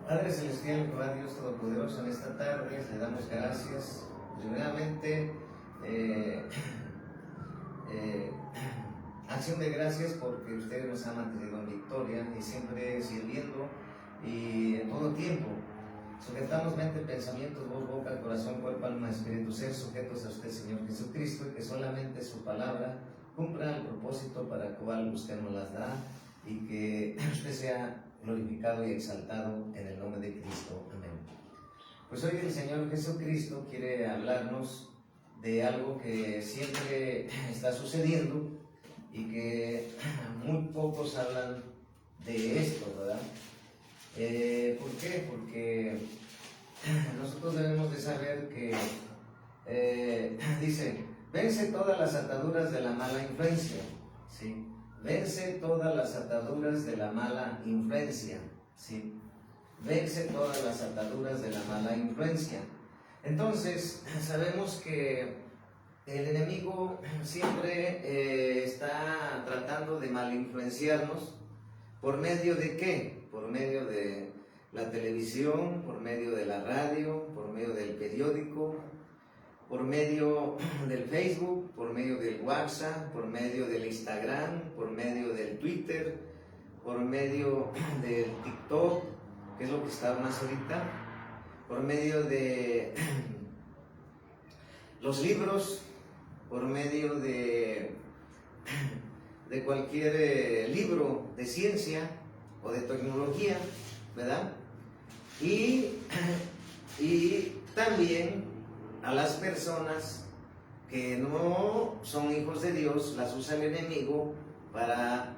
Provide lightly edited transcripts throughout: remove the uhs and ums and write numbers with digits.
Padre Celestial, Jehová Dios Todopoderoso, en esta tarde le damos gracias. Primeramente, acción de gracias porque usted nos ha mantenido en victoria y siempre sirviendo y en todo tiempo. Sujetamos mente, pensamientos, voz, boca, corazón, cuerpo, alma, espíritu, ser sujetos a usted, Señor Jesucristo, y que solamente su palabra cumpla el propósito para el cual usted nos las da y que usted sea glorificado y exaltado en el nombre de Cristo. Amén. Pues hoy el Señor Jesucristo quiere hablarnos de algo que siempre está sucediendo y que muy pocos hablan de esto, ¿verdad? ¿Por qué? Porque nosotros debemos de saber que dice, vence todas las ataduras de la mala influencia, ¿sí? Vence todas las ataduras de la mala influencia, ¿sí? Vence todas las ataduras de la mala influencia. Entonces, sabemos que el enemigo siempre está tratando de mal influenciarnos. ¿Por medio de qué? Por medio de la televisión, por medio de la radio, por medio del periódico, por medio del Facebook, por medio del WhatsApp, por medio del Instagram, por medio del Twitter, por medio del TikTok, que es lo que está más ahorita, por medio de los libros, por medio de cualquier libro de ciencia o de tecnología, ¿verdad? Y también a las personas que no son hijos de Dios, las usa el enemigo para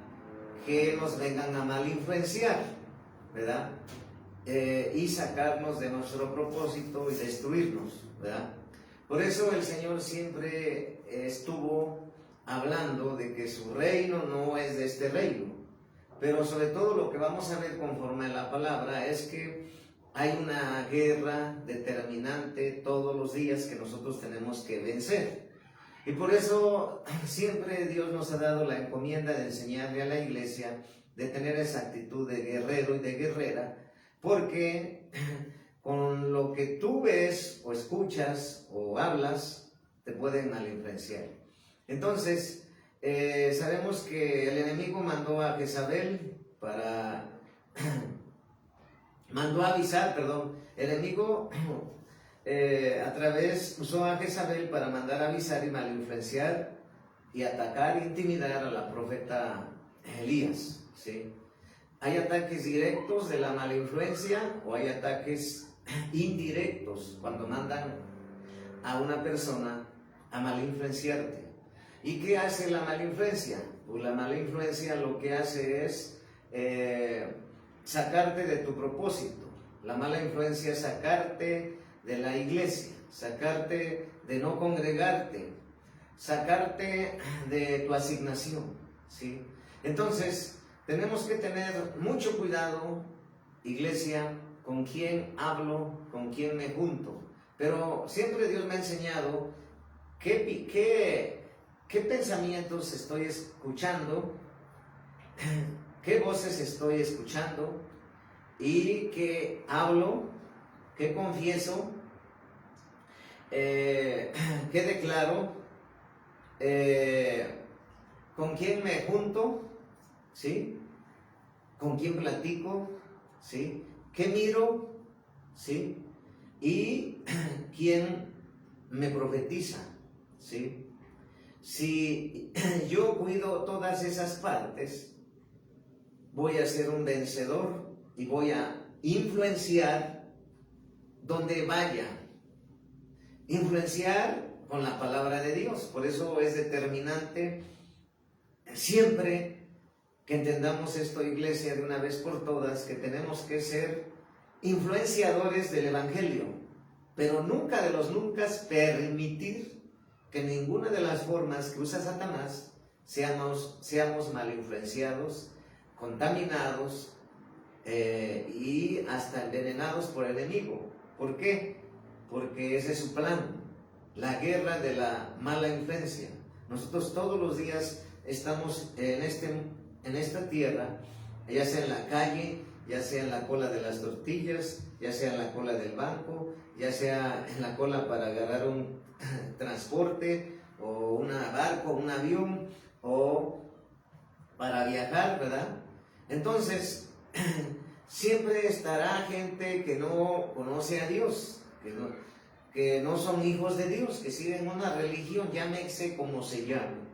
que nos vengan a mal influenciar, ¿verdad? Y sacarnos de nuestro propósito y destruirnos, ¿verdad? Por eso el Señor siempre estuvo hablando de que su reino no es de este reino, pero sobre todo lo que vamos a ver conforme a la palabra es que hay una guerra determinante todos los días que nosotros tenemos que vencer. Y por eso siempre Dios nos ha dado la encomienda de enseñarle a la iglesia de tener esa actitud de guerrero y de guerrera, porque con lo que tú ves o escuchas o hablas te pueden mal influenciar. Entonces, sabemos que el enemigo mandó a Jezabel mandó a avisar, el enemigo usó a Jezabel para mandar a avisar y mal influenciar y atacar e intimidar a la profeta Elías, ¿sí? Hay ataques directos de la mala influencia o hay ataques indirectos cuando mandan a una persona a mal influenciarte. ¿Y qué hace la mala influencia? Pues la mala influencia lo que hace es sacarte de tu propósito. La mala influencia es sacarte de la iglesia, sacarte de no congregarte, sacarte de tu asignación, ¿sí? Entonces, tenemos que tener mucho cuidado, iglesia, con quién hablo, con quién me junto. Pero siempre Dios me ha enseñado qué pensamientos estoy escuchando, qué voces estoy escuchando y qué hablo, qué confieso, qué declaro, con quién me junto, ¿sí? Con quién platico, ¿sí? ¿Qué miro? ¿Sí? Y quién me profetiza, ¿sí? Si yo cuido todas esas partes, voy a ser un vencedor y voy a influenciar donde vaya. Influenciar con la palabra de Dios. Por eso es determinante siempre que entendamos esto, iglesia, de una vez por todas, que tenemos que ser influenciadores del Evangelio, pero nunca de los nunca permitir que ninguna de las formas que usa Satanás seamos mal influenciados, contaminados y hasta envenenados por el enemigo. ¿Por qué? Porque ese es su plan, la guerra de la mala influencia. Nosotros todos los días estamos en esta tierra, ya sea en la calle, ya sea en la cola de las tortillas, ya sea en la cola del banco, ya sea en la cola para agarrar un transporte, o un barco, un avión, o para viajar, ¿verdad? Entonces, siempre estará gente que no conoce a Dios, que no son hijos de Dios, que siguen una religión, llámese como se llame.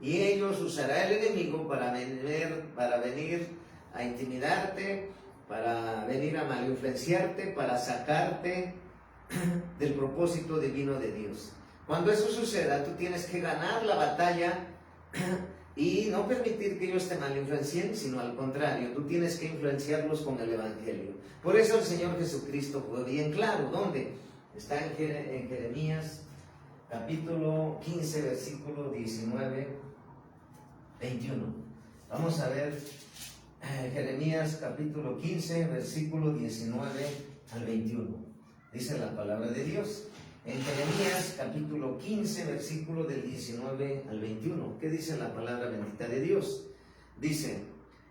Y ellos usará el enemigo para venir a intimidarte, para venir a malinfluenciarte, para sacarte del propósito divino de Dios. Cuando eso suceda, tú tienes que ganar la batalla y no permitir que ellos te malinfluencien, sino al contrario, tú tienes que influenciarlos con el Evangelio. Por eso el Señor Jesucristo fue bien claro. ¿Dónde? Está en Jeremías capítulo 15, versículo 19, 21. Vamos a ver Jeremías capítulo 15, versículo 19 al 21. Dice la palabra de Dios. En Jeremías capítulo 15, versículo del 19 al 21. ¿Qué dice la palabra bendita de Dios? Dice: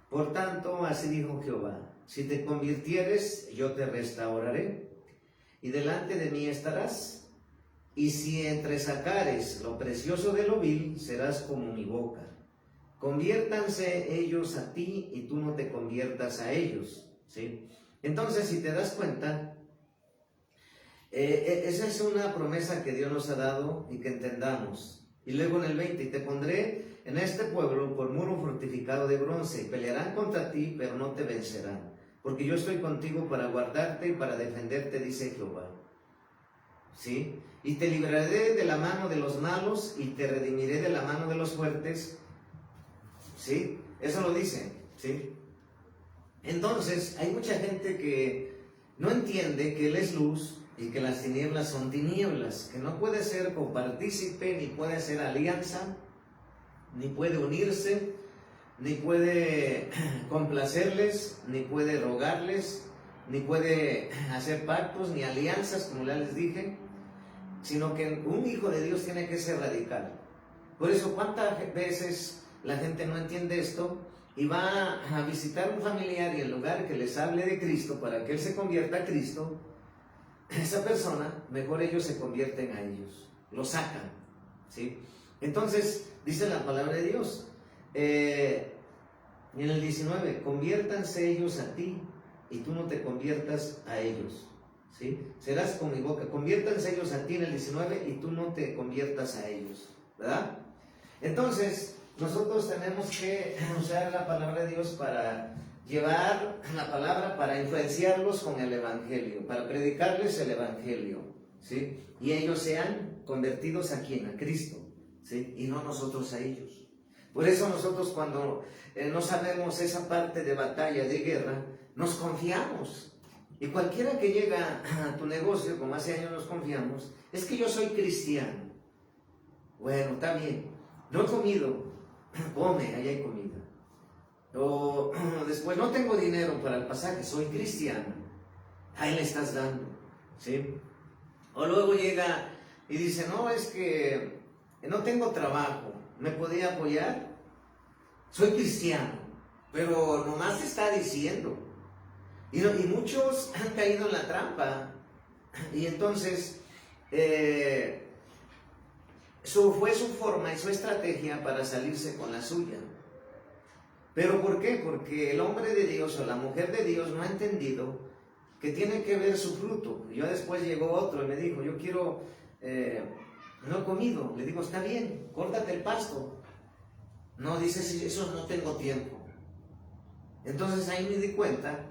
por tanto, así dijo Jehová, si te convirtieres, yo te restauraré, y delante de mí estarás. Y si entresacares lo precioso de lo vil, serás como mi boca. Conviértanse ellos a ti, y tú no te conviertas a ellos. ¿Sí? Entonces, si te das cuenta, esa es una promesa que Dios nos ha dado y que entendamos. Y luego en el 20, y te pondré en este pueblo por muro fortificado de bronce, y pelearán contra ti, pero no te vencerán, porque yo estoy contigo para guardarte y para defenderte, dice Jehová. ¿Sí? Y te libraré de la mano de los malos y te redimiré de la mano de los fuertes. ¿Sí? Eso lo dice. ¿Sí? Entonces, hay mucha gente que no entiende que Él es luz y que las tinieblas son tinieblas, que no puede ser copartícipe, ni puede hacer alianza, ni puede unirse, ni puede complacerles, ni puede rogarles, ni puede hacer pactos, ni alianzas, como ya les dije, sino que un hijo de Dios tiene que ser radical. Por eso, ¿cuántas veces la gente no entiende esto y va a visitar a un familiar y en lugar que les hable de Cristo para que él se convierta a Cristo, esa persona, mejor ellos se convierten a ellos, lo sacan, ¿sí? Entonces, dice la palabra de Dios, en el 19, conviértanse ellos a ti y tú no te conviertas a ellos, ¿sí? Serás con mi boca, conviértanse ellos a ti en el 19 y tú no te conviertas a ellos, ¿verdad? Entonces, nosotros tenemos que usar la palabra de Dios para llevar la palabra, para influenciarlos con el Evangelio, para predicarles el Evangelio, ¿sí? Y ellos sean convertidos a ¿quién? A Cristo, ¿sí? Y no nosotros a ellos. Por eso nosotros cuando no sabemos esa parte de batalla, de guerra, nos confiamos. Y cualquiera que llega a tu negocio, como hace años nos confiamos, es que yo soy cristiano. Bueno, está bien, no he comido, come, ahí hay comida. O después, no tengo dinero para el pasaje, soy cristiano. Ahí le estás dando, ¿sí? O luego llega y dice, no, es que no tengo trabajo, ¿me podía apoyar? Soy cristiano, pero nomás te está diciendo. Y muchos han caído en la trampa. Y entonces, fue su forma y su estrategia para salirse con la suya. ¿Pero por qué? Porque el hombre de Dios o la mujer de Dios no ha entendido que tiene que ver su fruto. Yo después llegó otro y me dijo, yo quiero, no he comido. Le digo, está bien, córtate el pasto. No, dice, sí, eso no tengo tiempo. Entonces ahí me di cuenta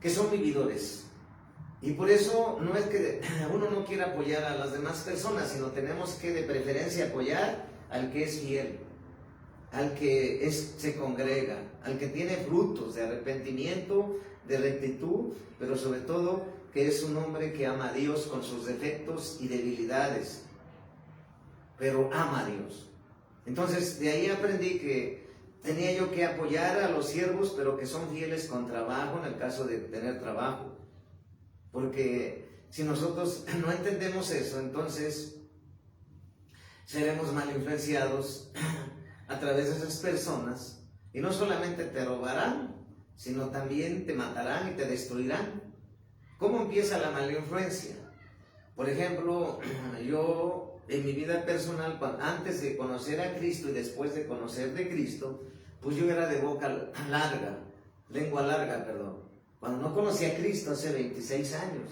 que son vividores. Y por eso no es que uno no quiera apoyar a las demás personas, sino tenemos que de preferencia apoyar al que es fiel, al que se congrega, al que tiene frutos de arrepentimiento, de rectitud, pero sobre todo que es un hombre que ama a Dios con sus defectos y debilidades, pero ama a Dios. Entonces de ahí aprendí que tenía yo que apoyar a los siervos, pero que son fieles con trabajo, en el caso de tener trabajo. Porque si nosotros no entendemos eso, entonces seremos mal influenciados a través de esas personas, y no solamente te robarán, sino también te matarán y te destruirán. ¿Cómo empieza la mala influencia? Por ejemplo, yo en mi vida personal, antes de conocer a Cristo y después de conocer de Cristo, pues yo era de boca larga, lengua larga, perdón. Cuando no conocí a Cristo hace 26 años,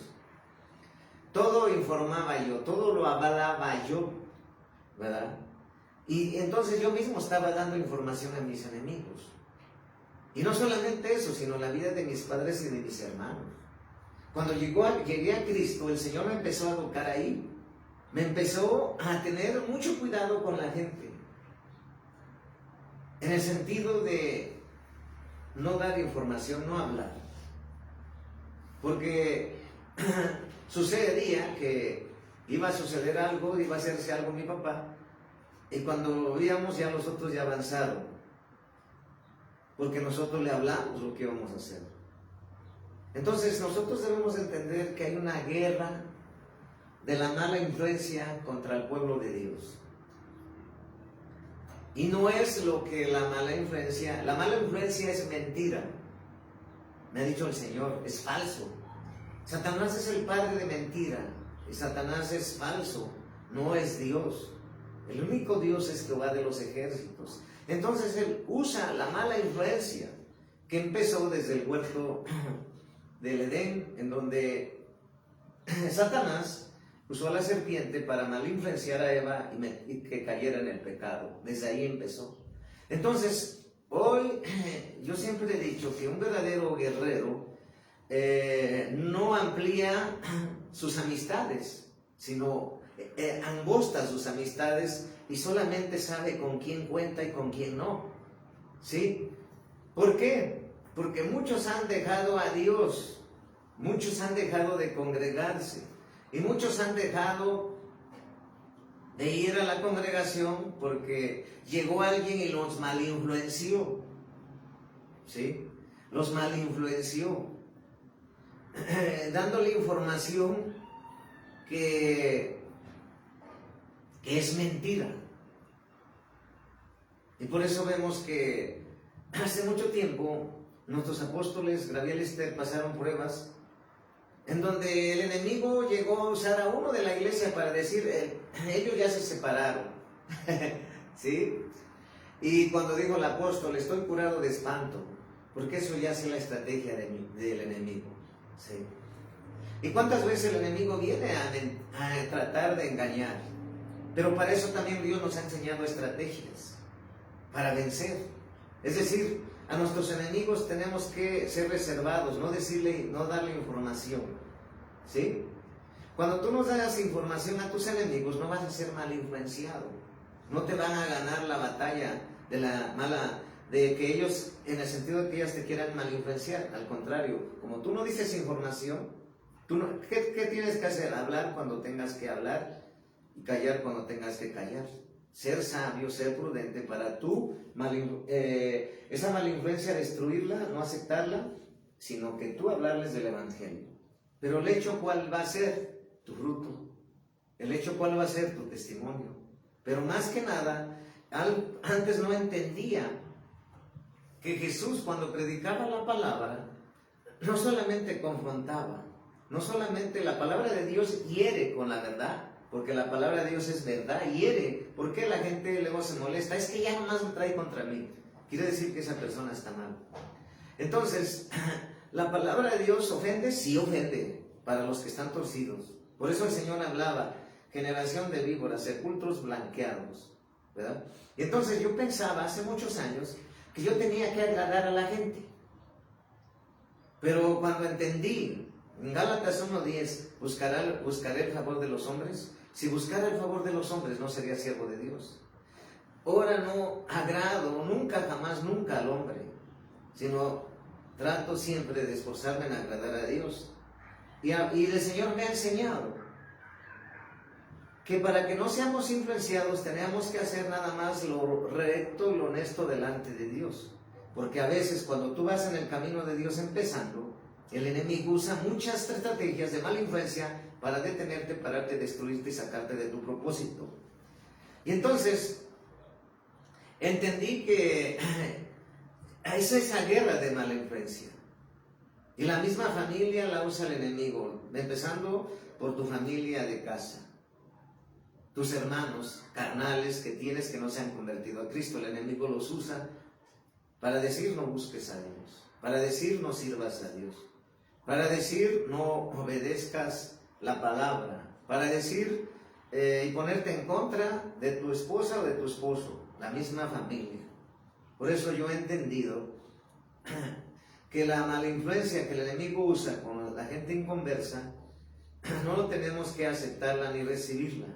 todo informaba yo, todo lo avalaba yo, ¿verdad? Y entonces yo mismo estaba dando información a mis enemigos. Y no solamente eso, sino la vida de mis padres y de mis hermanos. Cuando llegué a Cristo, el Señor me empezó a educar ahí. Me empezó a tener mucho cuidado con la gente. En el sentido de no dar información, no hablar. Porque sucedía que iba a suceder algo, iba a hacerse algo mi papá, y cuando lo veíamos ya los otros ya avanzaron, porque nosotros le hablamos lo que íbamos a hacer. Entonces nosotros debemos entender que hay una guerra de la mala influencia contra el pueblo de Dios. Y no es lo que la mala influencia es mentira. Me ha dicho el Señor, es falso. Satanás es el padre de mentira, y Satanás es falso, no es Dios. El único Dios es Jehová de los ejércitos. Entonces él usa la mala influencia que empezó desde el huerto del Edén, en donde Satanás usó a la serpiente para mal influenciar a Eva y que cayera en el pecado. Desde ahí empezó. Entonces, hoy yo siempre he dicho que un verdadero guerrero no amplía sus amistades, sino angosta sus amistades y solamente sabe con quién cuenta y con quién no. ¿Sí? ¿Por qué? Porque muchos han dejado a Dios, muchos han dejado de congregarse y muchos han dejado de ir a la congregación porque llegó alguien y los malinfluenció. ¿Sí? Los malinfluenció, dándole información que es mentira. Y por eso vemos que hace mucho tiempo nuestros apóstoles Gabriel y Esther pasaron pruebas en donde el enemigo llegó a usar a uno de la iglesia para decir, ellos ya se separaron. ¿Sí? Y cuando dijo el apóstol, estoy curado de espanto, porque eso ya es la estrategia del enemigo. ¿Sí? ¿Y cuántas veces el enemigo viene a tratar de engañar? Pero para eso también Dios nos ha enseñado estrategias, para vencer. Es decir, a nuestros enemigos tenemos que ser reservados, no darle información. ¿Sí? Cuando tú nos das información a tus enemigos, no vas a ser mal influenciado. No te van a ganar la batalla de que ellos, en el sentido de que ellos te quieran mal influenciar. Al contrario, como tú no dices información, ¿qué tienes que hacer? Hablar cuando tengas que hablar y callar cuando tengas que callar. Ser sabio, ser prudente para tú esa mala influencia destruirla, no aceptarla, sino que tú hablarles del evangelio. Pero el hecho, ¿cuál va a ser? Tu fruto. El hecho, ¿cuál va a ser? Tu testimonio. Pero más que nada, antes no entendía que Jesús, cuando predicaba la palabra, no solamente confrontaba, no solamente la palabra de Dios hiere con la verdad, porque la palabra de Dios es verdad, hiere. ¿Por qué la gente luego se molesta? Es que ya nomás me trae contra mí. Quiere decir que esa persona está mal. Entonces, ¿la palabra de Dios ofende? Sí ofende, para los que están torcidos. Por eso el Señor hablaba, generación de víboras, sepulcros blanqueados, ¿verdad? Y entonces yo pensaba hace muchos años que yo tenía que agradar a la gente. Pero cuando entendí, en Gálatas 1:10, buscaré el favor de los hombres. Si buscara el favor de los hombres, no sería siervo de Dios. Ahora no agrado, nunca, jamás, nunca al hombre, sino trato siempre de esforzarme en agradar a Dios. Y el Señor me ha enseñado que para que no seamos influenciados tenemos que hacer nada más lo recto y lo honesto delante de Dios. Porque a veces cuando tú vas en el camino de Dios empezando, el enemigo usa muchas estrategias de mala influencia para detenerte, pararte, destruirte y sacarte de tu propósito. Y entonces entendí que es esa guerra de mala influencia. Y la misma familia la usa el enemigo, empezando por tu familia de casa. Tus hermanos carnales que tienes que no se han convertido a Cristo, el enemigo los usa para decir no busques a Dios, para decir no sirvas a Dios, para decir no obedezcas la palabra, para decir y ponerte en contra de tu esposa o de tu esposo, la misma familia. Por eso yo he entendido que la mala influencia que el enemigo usa con la gente inconversa, no lo tenemos que aceptarla ni recibirla.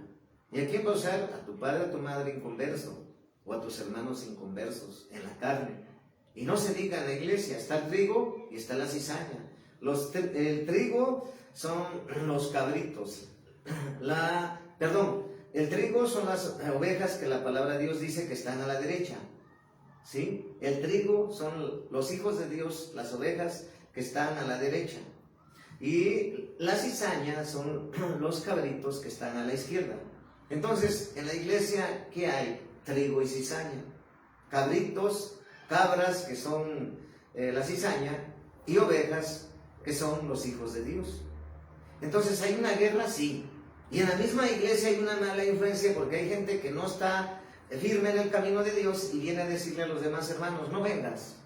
¿Y a quién va a usar? A tu padre o a tu madre inconverso, o a tus hermanos inconversos en la carne. Y no se diga en la iglesia, está el trigo y está la cizaña. El trigo son los cabritos. El trigo son las ovejas que la palabra de Dios dice que están a la derecha. ¿Sí? El trigo son los hijos de Dios, las ovejas que están a la derecha. Y la cizaña son los cabritos que están a la izquierda. Entonces, en la iglesia, ¿qué hay? Trigo y cizaña. Cabritos, cabras, que son la cizaña, y ovejas, que son los hijos de Dios. Entonces, ¿hay una guerra? Sí. Y en la misma iglesia hay una mala influencia porque hay gente que no está firme en el camino de Dios y viene a decirle a los demás hermanos, no vengas,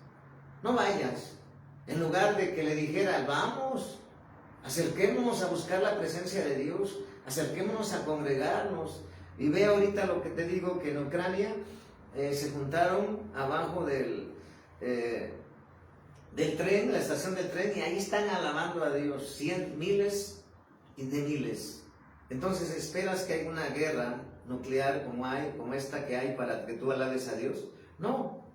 no vayas. En lugar de que le dijera, vamos, acerquémonos a buscar la presencia de Dios, acerquémonos a congregarnos. Y ve ahorita lo que te digo, que en Ucrania se juntaron abajo del tren, la estación del tren, y ahí están alabando a Dios, miles y de miles. Entonces, ¿esperas que haya una guerra nuclear como esta que hay para que tú alabes a Dios? No.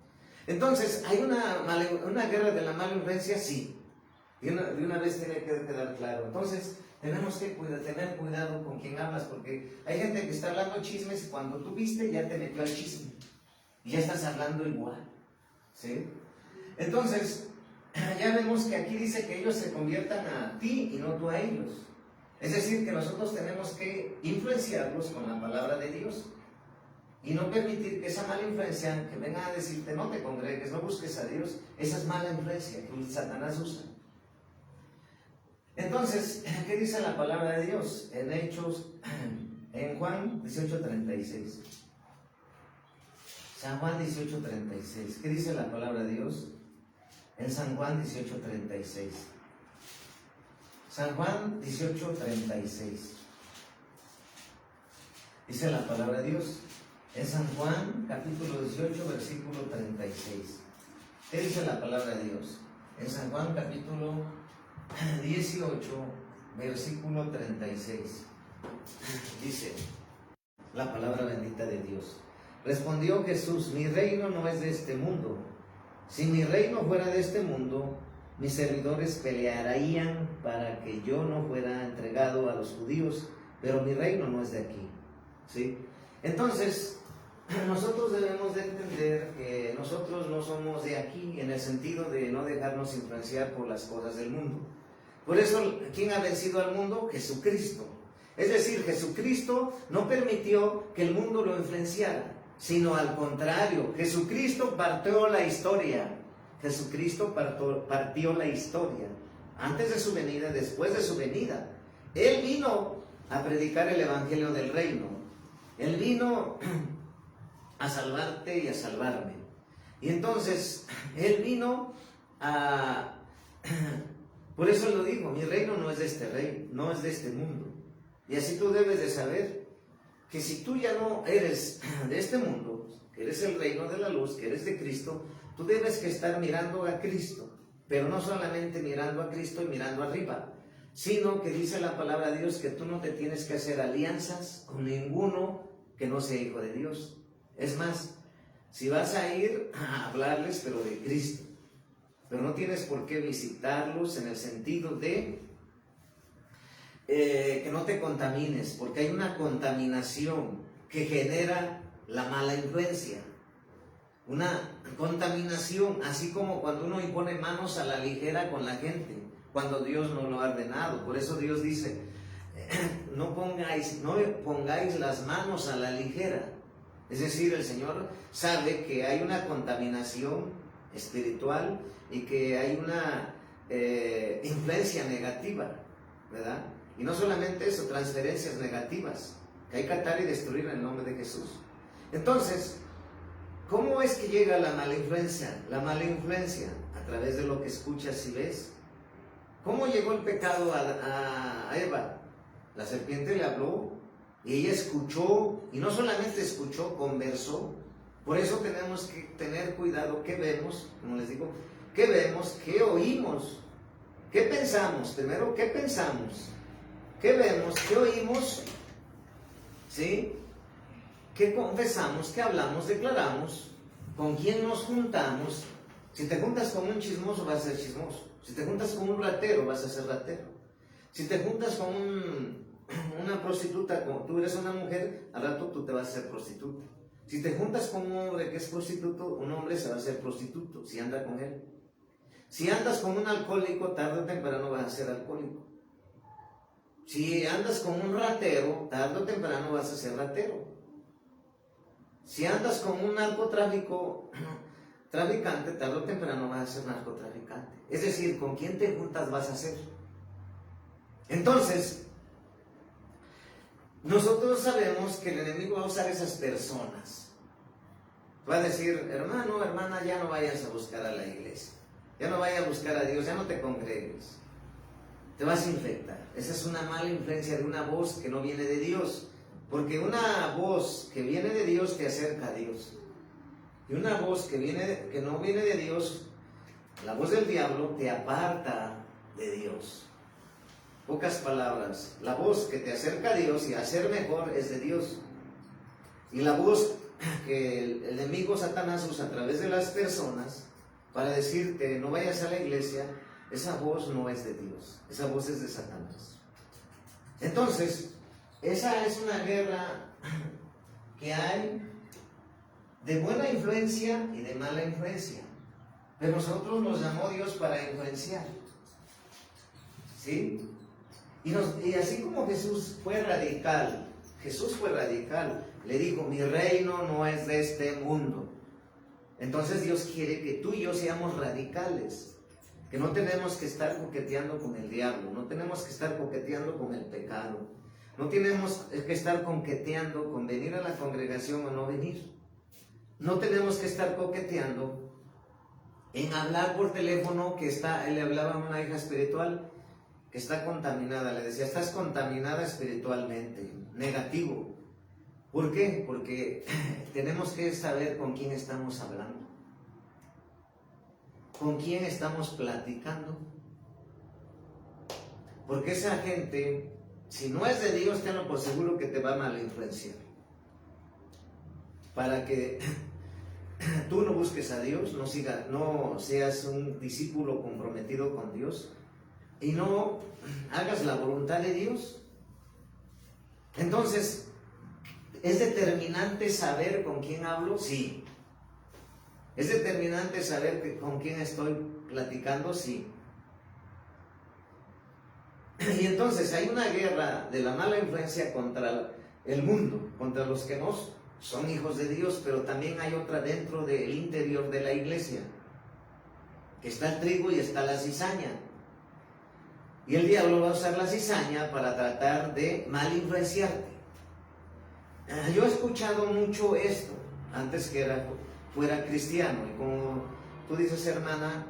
Entonces, ¿hay una guerra de la mala influencia? Sí. De una vez tiene que quedar claro. Entonces, tenemos que tener cuidado con quien hablas, porque hay gente que está hablando chismes y cuando tú viste ya te metió al chisme. Y ya estás hablando igual. ¿Sí? Entonces, ya vemos que aquí dice que ellos se conviertan a ti y no tú a ellos. Es decir, que nosotros tenemos que influenciarlos con la palabra de Dios y no permitir que esa mala influencia que venga a decirte no te congregues, no busques a Dios, esa es mala influencia que Satanás usa. Entonces, ¿qué dice la palabra de Dios? En Hechos, en Juan 18:36. San Juan 18:36. ¿Qué dice la palabra de Dios? En San Juan 18:36. San Juan 18:36. Dice la palabra de Dios. En San Juan, capítulo 18, versículo 36. ¿Qué dice la palabra de Dios? En San Juan, capítulo 18, versículo 36. Dice la palabra bendita de Dios. Respondió Jesús, mi reino no es de este mundo. Si mi reino fuera de este mundo, mis servidores pelearían para que yo no fuera entregado a los judíos, pero mi reino no es de aquí. ¿Sí? Entonces, nosotros debemos de entender que nosotros no somos de aquí, en el sentido de no dejarnos influenciar por las cosas del mundo. Por eso, ¿quién ha vencido al mundo? Jesucristo. Es decir, Jesucristo no permitió que el mundo lo influenciara, sino al contrario, Jesucristo partió la historia. Jesucristo partió la historia, antes de su venida, después de su venida. Él vino a predicar el evangelio del reino. Él vino a salvarte y a salvarme. Y entonces, Él vino a... Por eso lo digo, mi reino no es de este reino, no es de este mundo. Y así tú debes de saber que si tú ya no eres de este mundo, que eres el reino de la luz, que eres de Cristo, tú debes que estar mirando a Cristo, pero no solamente mirando a Cristo y mirando arriba, sino que dice la palabra de Dios que tú no te tienes que hacer alianzas con ninguno que no sea hijo de Dios. Es más, si vas a ir a hablarles, pero de Cristo, pero no tienes por qué visitarlos en el sentido de que no te contamines, porque hay una contaminación que genera la mala influencia. Una contaminación, así como cuando uno impone manos a la ligera con la gente, cuando Dios no lo ha ordenado. Por eso Dios dice, no pongáis las manos a la ligera. Es decir, el Señor sabe que hay una contaminación espiritual y que hay una influencia negativa, ¿verdad? Y no solamente eso, transferencias negativas, que hay que atar y destruir en el nombre de Jesús. Entonces, ¿cómo es que llega la mala influencia? La mala influencia a través de lo que escuchas y ves. ¿Cómo llegó el pecado a Eva? La serpiente le habló y ella escuchó, y no solamente escuchó, conversó. Por eso tenemos que tener cuidado qué vemos, como les digo, qué vemos, qué oímos, qué pensamos. Primero, ¿qué pensamos? ¿Qué vemos? ¿Qué oímos? ¿Sí? ¿Qué confesamos? ¿Qué hablamos? ¿Declaramos? ¿Con quién nos juntamos? Si te juntas con un chismoso, vas a ser chismoso. Si te juntas con un ratero, vas a ser ratero. Si te juntas con una prostituta, como tú eres una mujer, al rato tú te vas a ser prostituta. Si te juntas con un hombre que es prostituto, un hombre se va a ser prostituto, si anda con él. Si andas con un alcohólico, tarde o temprano vas a ser alcohólico. Si andas con un ratero, tarde o temprano vas a ser ratero. Si andas con un traficante, tarde o temprano vas a ser narcotraficante. Es decir, con quién te juntas vas a ser. Entonces, nosotros sabemos que el enemigo va a usar esas personas. Va a decir, hermano, hermana, ya no vayas a buscar a la iglesia. Ya no vayas a buscar a Dios, ya no te congregues. Te vas a infectar. Esa es una mala influencia de una voz que no viene de Dios. Porque una voz que viene de Dios te acerca a Dios. Y una voz que no viene de Dios, la voz del diablo, te aparta de Dios. Pocas palabras. La voz que te acerca a Dios y a ser mejor es de Dios. Y la voz que el enemigo Satanás usa a través de las personas para decirte no vayas a la iglesia, esa voz no es de Dios. Esa voz es de Satanás. Entonces, esa es una guerra que hay de buena influencia y de mala influencia. Pero nosotros nos llamó Dios para influenciar. ¿Sí? Y así como Jesús fue radical, le dijo, mi reino no es de este mundo. Entonces Dios quiere que tú y yo seamos radicales, que no tenemos que estar coqueteando con el diablo, no tenemos que estar coqueteando con el pecado, no tenemos que estar coqueteando con venir a la congregación o no venir. No tenemos que estar coqueteando en hablar por teléfono, le hablaba a una hija espiritual que está contaminada, le decía, estás contaminada espiritualmente, negativo. ¿Por qué? Porque tenemos que saber con quién estamos hablando, con quién estamos platicando. Porque esa gente, si no es de Dios, tenlo por seguro que te va a mal influenciar. Para que tú no busques a Dios, no seas un discípulo comprometido con Dios y no hagas la voluntad de Dios. Entonces, ¿es determinante saber con quién hablo? Sí. ¿Es determinante saber con quién estoy platicando? Sí. Y entonces hay una guerra de la mala influencia contra el mundo, contra los que no son hijos de Dios, pero también hay otra dentro del interior de la iglesia, que está el trigo y está la cizaña. Y el diablo va a usar la cizaña para tratar de mal influenciarte. Yo he escuchado mucho esto, antes que fuera cristiano, y como tú dices, hermana,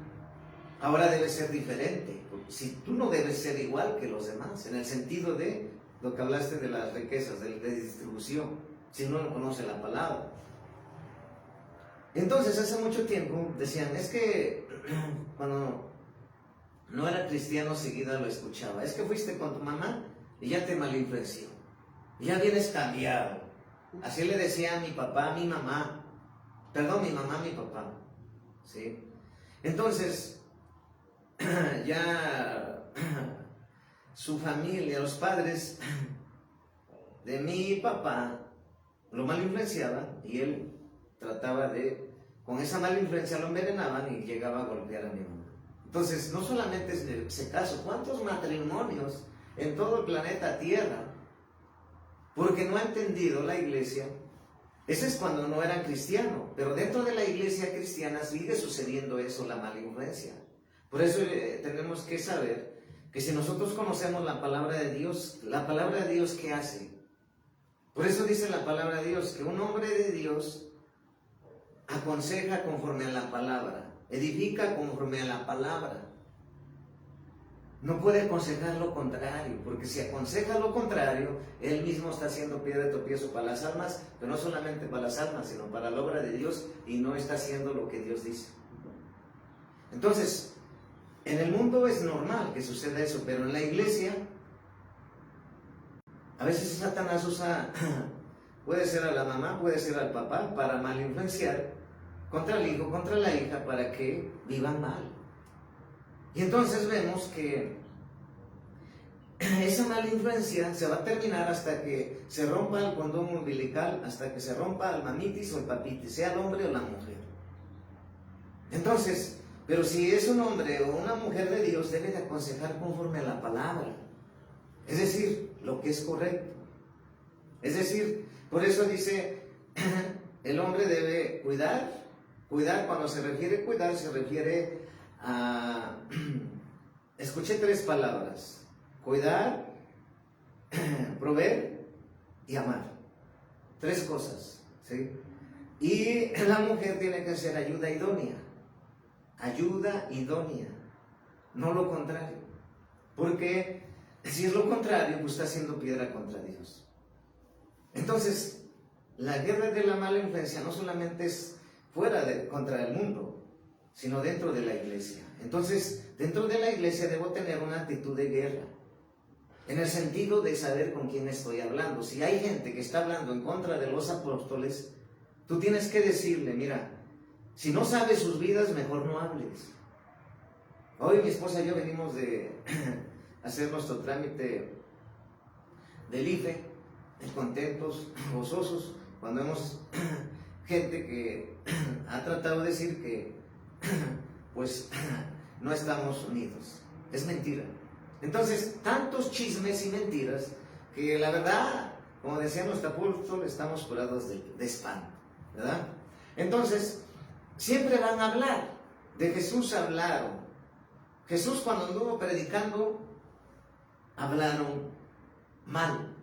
ahora debe ser diferente. Si tú no debes ser igual que los demás, en el sentido de lo que hablaste de las riquezas, de distribución, si uno no conoce la palabra. Entonces, hace mucho tiempo decían, es que cuando no era cristiano seguida lo escuchaba, es que fuiste con tu mamá y ya te malinfluenció, ya vienes cambiado. Así le decía a mi papá, a mi mamá, mi mamá, mi papá, ¿sí? Entonces, ya su familia, los padres de mi papá lo mal influenciaban y él trataba con esa mala influencia lo envenenaban y llegaba a golpear a mi mamá. Entonces, no solamente es ese caso, ¿cuántos matrimonios en todo el planeta Tierra? Porque no ha entendido la iglesia Ese es cuando no eran cristianos, pero dentro de la iglesia cristiana sigue sucediendo eso, la mala influencia. Por eso tenemos que saber que si nosotros conocemos la palabra de Dios, ¿qué hace? Por eso dice la palabra de Dios, que un hombre de Dios aconseja conforme a la palabra, edifica conforme a la palabra. No puede aconsejar lo contrario, porque si aconseja lo contrario, él mismo está haciendo piedra de tropiezo para las almas, pero no solamente para las almas, sino para la obra de Dios, y no está haciendo lo que Dios dice. Entonces, en el mundo es normal que suceda eso, pero en la iglesia, a veces Satanás usa, puede ser a la mamá, puede ser al papá, para mal influenciar contra el hijo, contra la hija, para que vivan mal. Y entonces vemos que esa mala influencia se va a terminar hasta que se rompa el cordón umbilical, hasta que se rompa el mamitis o el papitis, sea el hombre o la mujer. Entonces, pero si es un hombre o una mujer de Dios, debe de aconsejar conforme a la palabra. Es decir, lo que es correcto. Es decir, por eso dice, el hombre debe cuidar. Cuidar, cuando se refiere a cuidar, se refiere escuché 3 palabras: cuidar, proveer y amar. 3 cosas, ¿sí? Y la mujer tiene que ser ayuda idónea, no lo contrario, porque si es lo contrario, pues está haciendo piedra contra Dios. Entonces, la guerra de la mala influencia no solamente es contra el mundo, sino dentro de la iglesia. Entonces, dentro de la iglesia debo tener una actitud de guerra, en el sentido de saber con quién estoy hablando. Si hay gente que está hablando en contra de los apóstoles, tú tienes que decirle, mira, si no sabes sus vidas, mejor no hables. Hoy mi esposa y yo venimos de hacer nuestro trámite del IFE, contentos, gozosos, cuando vemos gente que ha tratado de decir que pues no estamos unidos. Es mentira. Entonces, tantos chismes y mentiras que la verdad, como decía nuestro apóstol, estamos curados de espanto, ¿verdad? Entonces, siempre van a hablar. De Jesús hablaron. Jesús, cuando anduvo predicando, hablaron mal.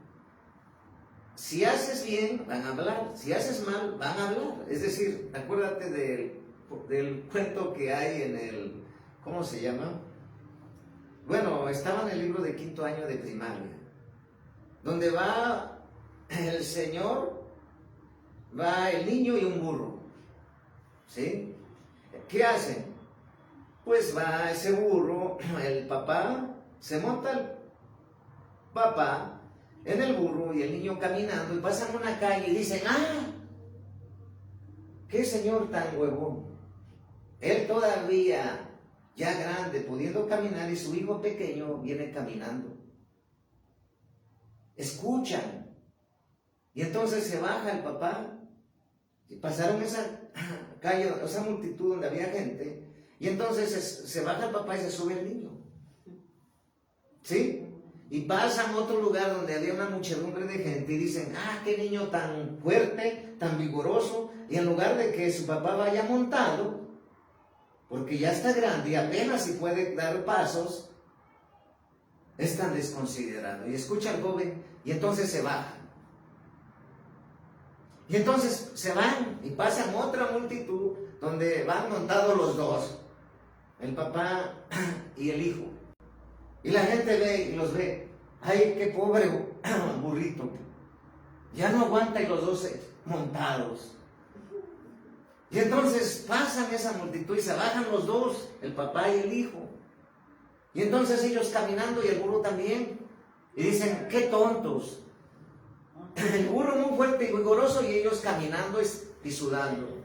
Si haces bien, van a hablar. Si haces mal, van a hablar. Es decir, acuérdate del cuento que hay en el, ¿cómo se llama? Bueno, estaba en el libro de 5º año de primaria, donde va el señor, va el niño y un burro, ¿sí? ¿Qué hacen? Pues va ese burro, el papá, se monta el papá en el burro y el niño caminando, y pasan una calle y dicen, ¡ah! ¡Qué señor tan huevón! Él todavía, ya grande, pudiendo caminar, y su hijo pequeño viene caminando. Escuchan. Y entonces se baja el papá, y pasaron esa calle, esa multitud donde había gente, y entonces se baja el papá y se sube el niño. ¿Sí? Y pasan a otro lugar donde había una muchedumbre de gente y dicen, ¡ah, qué niño tan fuerte, tan vigoroso! Y en lugar de que su papá vaya montado, porque ya está grande y apenas si puede dar pasos, es tan desconsiderado. Y escucha al joven y entonces se baja. Y entonces se van y pasan otra multitud donde van montados los dos, el papá y el hijo. Y la gente ve y los ve. ¡Ay, qué pobre burrito! Ya no aguanta, y los dos montados. Y entonces pasan esa multitud y se bajan los dos, el papá y el hijo. Y entonces ellos caminando y el burro también. Y dicen, ¡qué tontos! El burro muy fuerte y vigoroso y ellos caminando y sudando.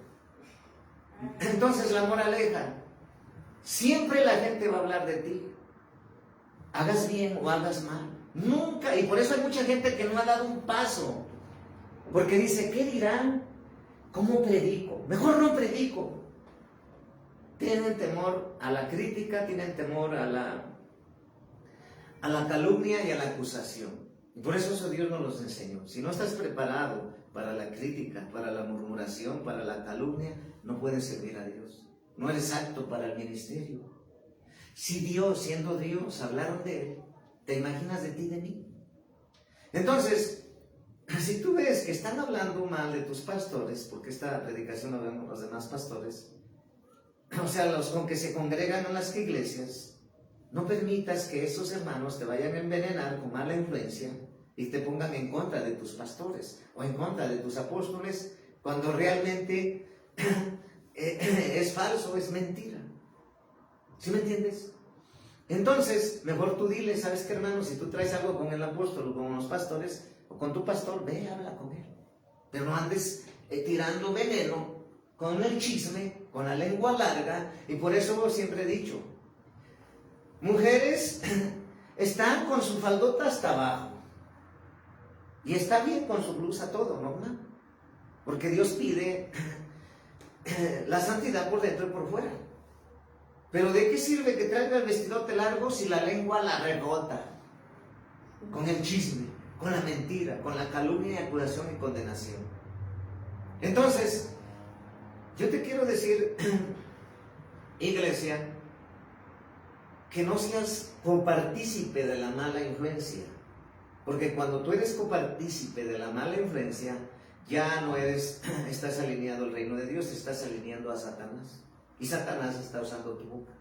Entonces la moraleja, siempre la gente va a hablar de ti. Hagas bien o hagas mal. Nunca. Y por eso hay mucha gente que no ha dado un paso. Porque dice, ¿qué dirán? ¿Cómo predico? Mejor no predico. Tienen temor a la crítica, tienen temor a la calumnia y a la acusación. Y por eso Dios nos los enseñó. Si no estás preparado para la crítica, para la murmuración, para la calumnia, no puedes servir a Dios. No eres apto para el ministerio. Si Dios, siendo Dios, hablaron de Él, ¿te imaginas de ti y de mí? Entonces, si tú ves que están hablando mal de tus pastores, porque esta predicación la vemos los demás pastores, o sea, los con que se congregan en las iglesias, no permitas que esos hermanos te vayan a envenenar con mala influencia y te pongan en contra de tus pastores o en contra de tus apóstoles, cuando realmente es falso, es mentira. ¿Sí me entiendes? Entonces, mejor tú dile, ¿sabes qué, hermano? Si tú traes algo con el apóstol o con los pastores o con tu pastor, ve, habla con él. Pero no andes tirando veneno con el chisme, con la lengua larga. Y por eso siempre he dicho, mujeres están con su faldota hasta abajo y está bien con su blusa, todo normal, porque Dios pide la santidad por dentro y por fuera. Pero ¿de qué sirve que traiga el vestidote largo si la lengua la rebota con el chisme, con la mentira, con la calumnia y acusación y condenación? Entonces, yo te quiero decir, iglesia, que no seas copartícipe de la mala influencia, porque cuando tú eres copartícipe de la mala influencia, ya no estás alineado al reino de Dios, te estás alineando a Satanás. Y Satanás está usando tu boca.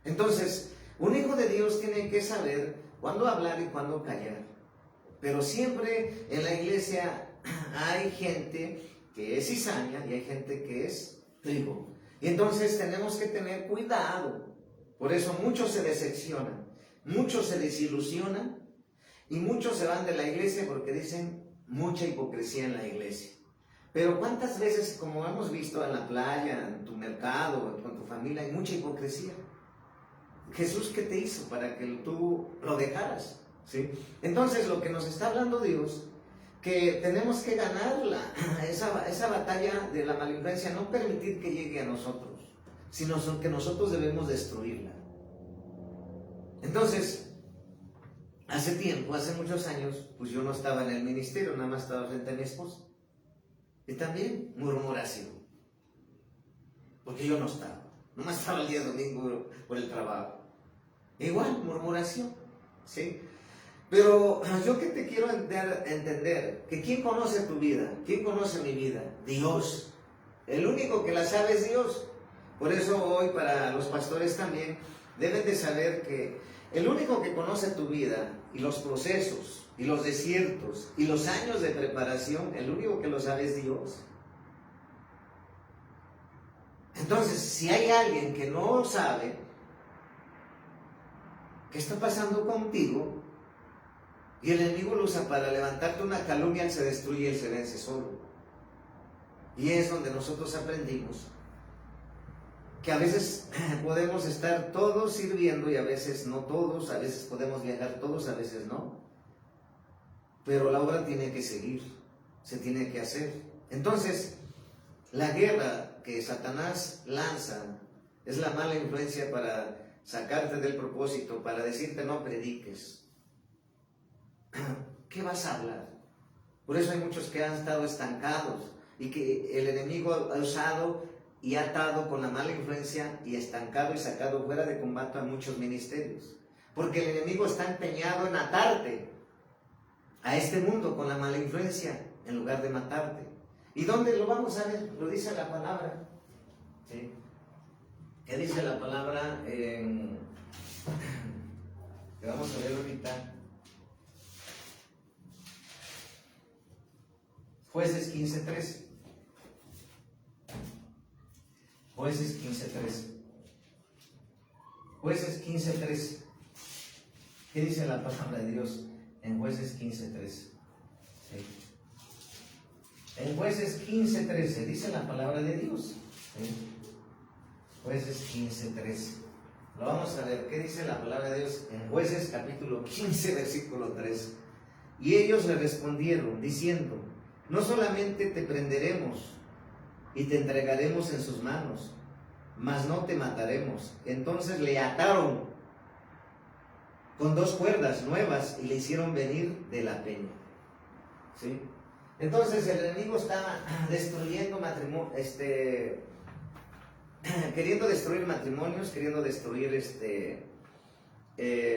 Entonces, un hijo de Dios tiene que saber cuándo hablar y cuándo callar. Pero siempre en la iglesia hay gente que es cizaña y hay gente que es trigo. Y entonces tenemos que tener cuidado. Por eso muchos se decepcionan, muchos se desilusionan y muchos se van de la iglesia porque dicen mucha hipocresía en la iglesia. Pero ¿cuántas veces, como hemos visto en la playa, en tu mercado, con tu familia, hay mucha hipocresía? Jesús, ¿qué te hizo para que tú lo dejaras? ¿Sí? Entonces, lo que nos está hablando Dios, que tenemos que ganar esa batalla de la malinfluencia, no permitir que llegue a nosotros, sino que nosotros debemos destruirla. Entonces, hace tiempo, hace muchos años, pues yo no estaba en el ministerio, nada más estaba frente a mi esposa. Y también murmuración, porque yo no estaba, nomás estaba el día domingo por el trabajo. Igual, murmuración, ¿sí? Pero yo que te quiero entender, que ¿quién conoce tu vida? ¿Quién conoce mi vida? Dios. El único que la sabe es Dios. Por eso hoy para los pastores también deben de saber que el único que conoce tu vida y los procesos y los desiertos y los años de preparación, el único que lo sabe es Dios. Entonces, si hay alguien que no sabe qué está pasando contigo y el enemigo lo usa para levantarte una calumnia, él se destruye y él se vence solo. Y es donde nosotros aprendimos que a veces podemos estar todos sirviendo y a veces no todos, a veces podemos viajar todos, a veces no. Pero la obra tiene que seguir, se tiene que hacer. Entonces, la guerra que Satanás lanza es la mala influencia para sacarte del propósito, para decirte no prediques. ¿Qué vas a hablar? Por eso hay muchos que han estado estancados y que el enemigo ha usado y ha atado con la mala influencia y estancado y sacado fuera de combate a muchos ministerios. Porque el enemigo está empeñado en atarte a este mundo con la mala influencia en lugar de matarte. ¿Y dónde lo vamos a ver? Lo dice la palabra. ¿Sí? ¿Qué dice la palabra? Que vamos a ver ahorita. Jueces 15:3. Jueces 15:3. Jueces 15:3. ¿Qué dice la palabra de Dios en Jueces 15:3? ¿Sí? En Jueces 15:13 dice la palabra de Dios. ¿Sí? Jueces 15:13. Lo vamos a ver. ¿Qué dice la palabra de Dios en Jueces capítulo 15, versículo 3? Y ellos le respondieron diciendo: no solamente te prenderemos y te entregaremos en sus manos, mas no te mataremos. Entonces le ataron con 2 cuerdas nuevas y le hicieron venir de la peña. ¿Sí? Entonces el enemigo está destruyendo matrimonio, queriendo destruir matrimonios, queriendo destruir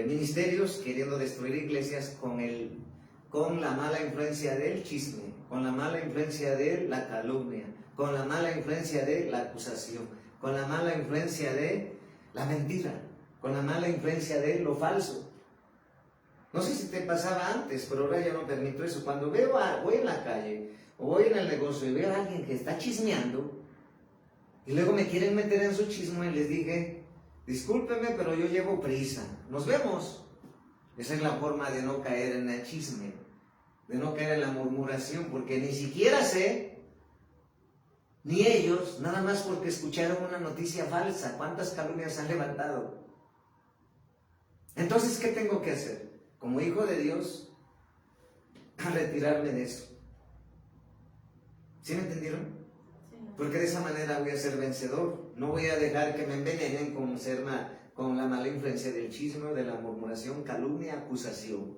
ministerios, queriendo destruir iglesias con la mala influencia del chisme, con la mala influencia de la calumnia, con la mala influencia de la acusación, con la mala influencia de la mentira, con la mala influencia de lo falso. No sé si te pasaba antes, pero ahora ya no permito eso. Cuando voy en la calle o voy en el negocio y veo a alguien que está chismeando y luego me quieren meter en su chisme, y les dije, discúlpeme, pero yo llevo prisa, nos vemos. Esa es la forma de no caer en el chisme, de no caer en la murmuración, porque ni siquiera sé, ni ellos, nada más porque escucharon una noticia falsa, cuántas calumnias han levantado. Entonces, ¿qué tengo que hacer? Como hijo de Dios, a retirarme de eso. ¿Sí me entendieron? Sí. Porque de esa manera voy a ser vencedor. No voy a dejar que me envenenen con la mala influencia del chisme, de la murmuración, calumnia, acusación.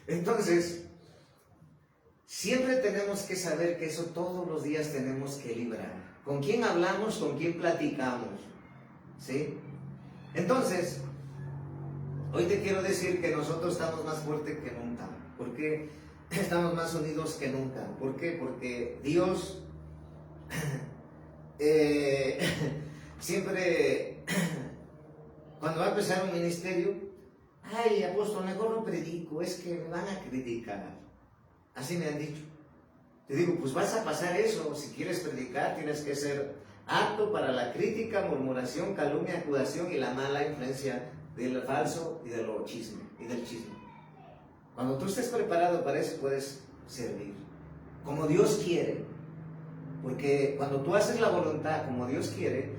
Entonces, siempre tenemos que saber que eso todos los días tenemos que librar. ¿Con quién hablamos? ¿Con quién platicamos? ¿Sí? Entonces, hoy te quiero decir que nosotros estamos más fuertes que nunca. ¿Por qué? Estamos más unidos que nunca. ¿Por qué? Porque Dios siempre, cuando va a empezar un ministerio, ay, apóstol, mejor no predico, es que me van a criticar. Así me han dicho. Te digo, pues vas a pasar eso. Si quieres predicar, tienes que ser apto para la crítica, murmuración, calumnia, acusación y la mala influencia del falso y del chisme y del chisme. Cuando tú estés preparado para eso, puedes servir como Dios quiere, porque cuando tú haces la voluntad como Dios quiere,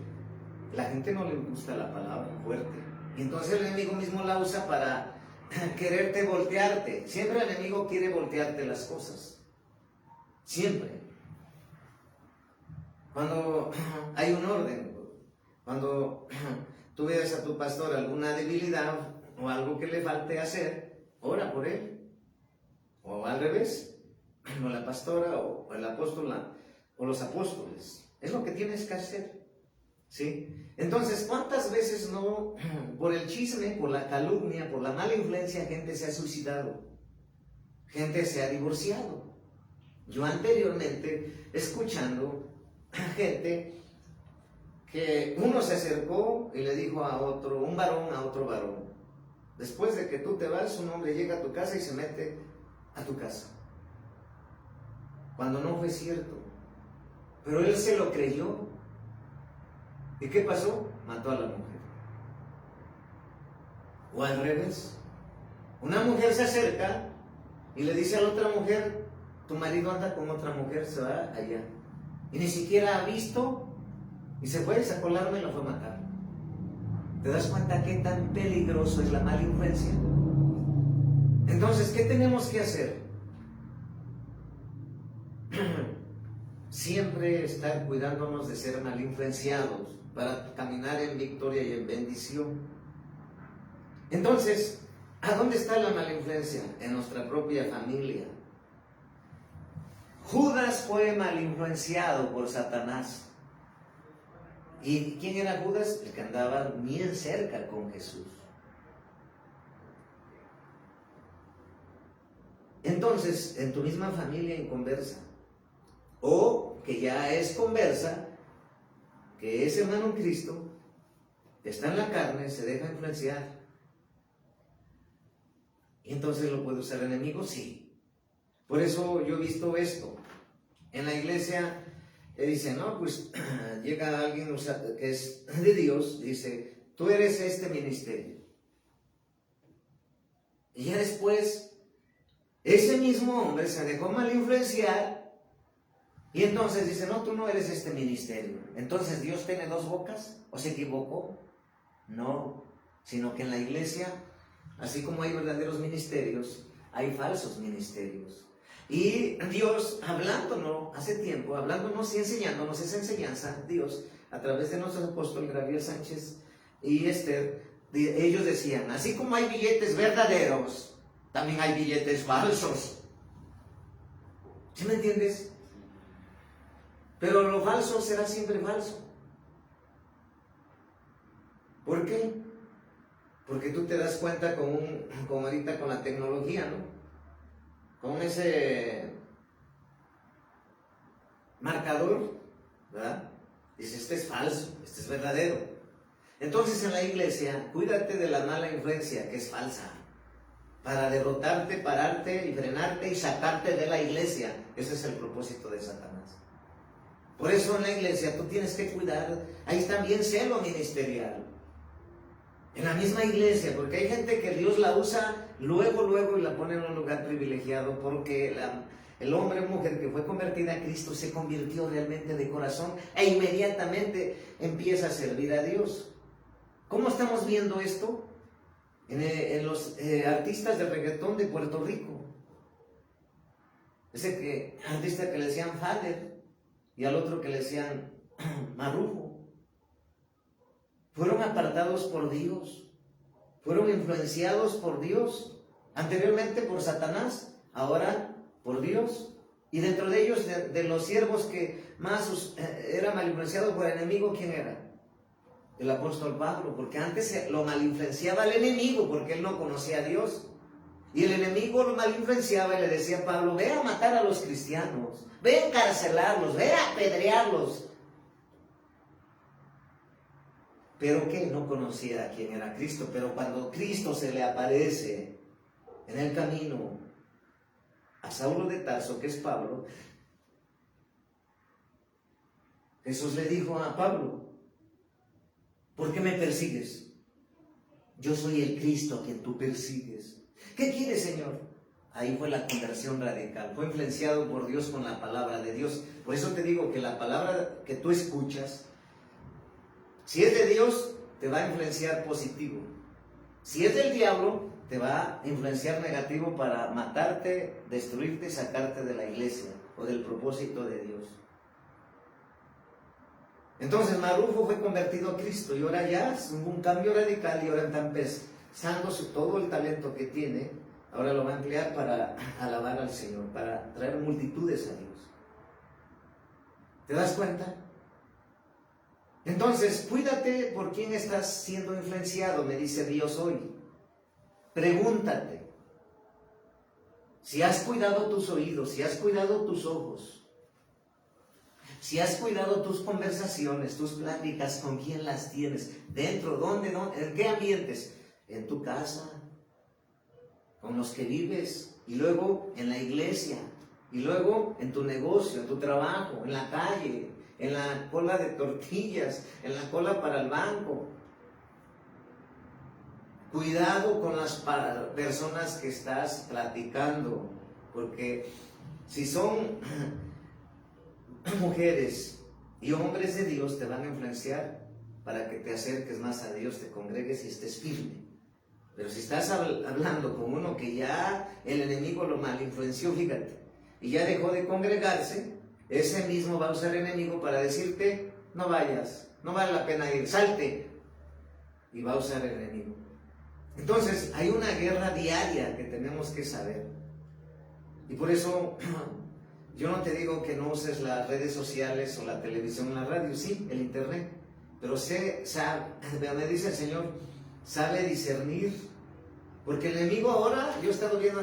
la gente no le gusta la palabra fuerte, y entonces el enemigo mismo la usa para quererte voltearte. Siempre el enemigo quiere voltearte las cosas, siempre. Cuando hay un orden, cuando tú veas a tu pastor alguna debilidad o algo que le falte hacer, ora por él. O al revés, o la pastora o el apóstol o los apóstoles. Es lo que tienes que hacer. ¿Sí? Entonces, ¿cuántas veces no, por el chisme, por la calumnia, por la mala influencia, gente se ha suicidado? Gente se ha divorciado. Yo anteriormente, escuchando a gente que uno se acercó y le dijo a otro, un varón a otro varón, después de que tú te vas, un hombre llega a tu casa y se mete a tu casa. Cuando no fue cierto. Pero él se lo creyó. ¿Y qué pasó? Mató a la mujer. O al revés. Una mujer se acerca y le dice a la otra mujer, tu marido anda con otra mujer, se va allá. Y ni siquiera ha visto, y se fue, sacó el arma y lo fue a matar. ¿Te das cuenta qué tan peligroso es la mala influencia? Entonces, ¿qué tenemos que hacer? Siempre estar cuidándonos de ser mal influenciados para caminar en victoria y en bendición. Entonces, ¿a dónde está la mala influencia? En nuestra propia familia. Judas fue mal influenciado por Satanás. ¿Y quién era Judas? El que andaba bien cerca con Jesús. Entonces, en tu misma familia inconversa, o que ya es conversa, que es hermano en Cristo, que está en la carne, se deja influenciar, y entonces lo puede usar el enemigo, sí. Por eso yo he visto esto. En la iglesia dice, no, pues llega alguien que es de Dios, dice, tú eres este ministerio. Y ya después, ese mismo hombre se dejó mal influenciar y entonces dice, no, tú no eres este ministerio. Entonces, ¿Dios tiene dos bocas? ¿O se equivocó? No, sino que en la iglesia, así como hay verdaderos ministerios, hay falsos ministerios. Y Dios, hablándonos hace tiempo, hablándonos y enseñándonos esa enseñanza, Dios, a través de nuestros apóstoles Gabriel Sánchez y Esther, ellos decían, así como hay billetes verdaderos, también hay billetes falsos. ¿Sí me entiendes? Pero lo falso será siempre falso. ¿Por qué? Porque tú te das cuenta como ahorita con la tecnología, ¿no? Con ese marcador, ¿verdad? Dice, este es falso, este es verdadero. Entonces en la iglesia, cuídate de la mala influencia que es falsa, para derrotarte, pararte y frenarte y sacarte de la iglesia. Ese es el propósito de Satanás. Por eso en la iglesia tú tienes que cuidar, ahí está bien celo ministerial. En la misma iglesia, porque hay gente que Dios la usa luego y la pone en un lugar privilegiado, porque el hombre o mujer que fue convertida a Cristo se convirtió realmente de corazón e inmediatamente empieza a servir a Dios. ¿Cómo estamos viendo esto? En los artistas de reggaetón de Puerto Rico. Ese artista que le decían Fader y al otro que le decían Marrufo. Fueron apartados por Dios, fueron influenciados por Dios, anteriormente por Satanás, ahora por Dios. Y dentro de ellos, de los siervos que más era mal influenciado por el enemigo, ¿quién era? El apóstol Pablo, porque antes lo mal influenciaba el enemigo, porque él no conocía a Dios. Y el enemigo lo mal influenciaba y le decía a Pablo, ve a matar a los cristianos, ve a encarcelarlos, ve a apedrearlos. Pero que no conocía a quién era Cristo. Pero cuando Cristo se le aparece en el camino a Saulo de Tarso, que es Pablo, Jesús le dijo a Pablo, ¿por qué me persigues? Yo soy el Cristo a quien tú persigues. ¿Qué quieres, Señor? Ahí fue la conversión radical. Fue influenciado por Dios con la palabra de Dios. Por eso te digo que la palabra que tú escuchas, si es de Dios, te va a influenciar positivo. Si es del diablo, te va a influenciar negativo para matarte, destruirte y sacarte de la iglesia o del propósito de Dios. Entonces Marrufo fue convertido a Cristo y ahora ya hubo un cambio radical y ahora está empezando todo el talento que tiene, ahora lo va a emplear para alabar al Señor, para traer multitudes a Dios. ¿Te das cuenta? Entonces, cuídate por quién estás siendo influenciado, me dice Dios hoy. Pregúntate si has cuidado tus oídos, si has cuidado tus ojos, si has cuidado tus conversaciones, tus pláticas, con quién las tienes, dentro, dónde, en qué ambientes, en tu casa, con los que vives, y luego en la iglesia, y luego en tu negocio, en tu trabajo, en la calle, en la cola de tortillas, en la cola para el banco. Cuidado con las personas que estás platicando, porque si son mujeres y hombres de Dios, te van a influenciar para que te acerques más a Dios, te congregues y estés firme. Pero si estás hablando con uno que ya el enemigo lo mal influenció, fíjate, y ya dejó de congregarse, ese mismo va a usar el enemigo para decirte, no vayas, no vale la pena ir, salte. Y va a usar el enemigo. Entonces, hay una guerra diaria que tenemos que saber. Y por eso, yo no te digo que no uses las redes sociales o la televisión, la radio, sí, el internet. Pero me dice el Señor, sabe discernir. Porque el enemigo ahora, yo he estado viendo